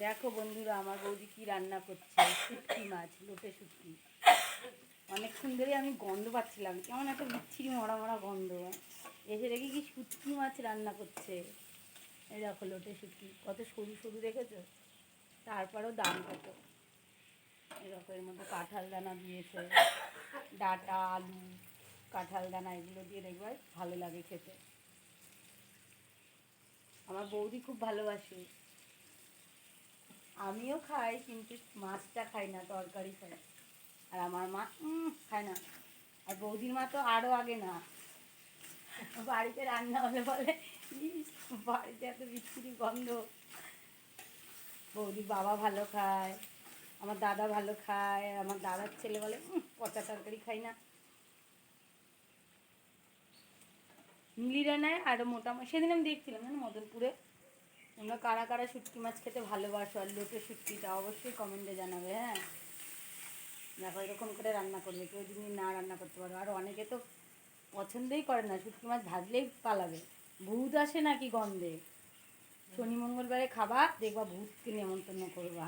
দেখো বন্ধুরা, আমার বৌদি কি রান্না করছে। শুটকি মাছ, লোটে শুটকি। অনেকক্ষণ ধরে আমি গন্ধ পাচ্ছিলাম, কেমন একটা বিচ্ছিরি মরা মরা গন্ধ। এসে দেখি কি শুটকি মাছ রান্না করছে। এই দেখো লোটে শুটকি কত সরু সরু দেখেছো, তারপরেও দাম কত। এরকম এর মধ্যে কাঁঠাল দানা দিয়েছে, ডাঁটা, আলু, কাঁঠাল দানা এগুলো দিয়ে দেখবে ভালো লাগে খেতে। আমার বৌদি খুব ভালোবাসে, আমিও খাই কিন্তু মাছটা খাই না, তরকারি খাই। আর আমার মা খায় না। আর বৌদির মা তো আরও আগে না, বাড়িতে রান্না হলে বলে বাড়িতে এত বিচ্ছিরি গন্ধ। বৌদির বাবা ভালো খায়, আমার দাদা ভালো খায়, আমার দাদার ছেলে বলে পচা তরকারি খাই না। মিলিরা নেয় আরও মোটামুটি। সেদিন আমি দেখছিলাম জানো মদনপুরে, তোমরা কারা কারা শুটকি মাছ খেতে ভালোবাসো আর লোটে শুটকিটা অবশ্যই কমেন্টে জানাবে। হ্যাঁ, দেখো এরকম করে রান্না করবে, কেউ যদি না রান্না করতে পারো। আর অনেকে তো পছন্দই করে না, শুটকি মাছ ভাজলেই পালাবে, ভূত আসে নাকি গন্ধে। শনি মঙ্গলবারে খাবার দেখবা ভূতকে নেমন্তন্ন করবা।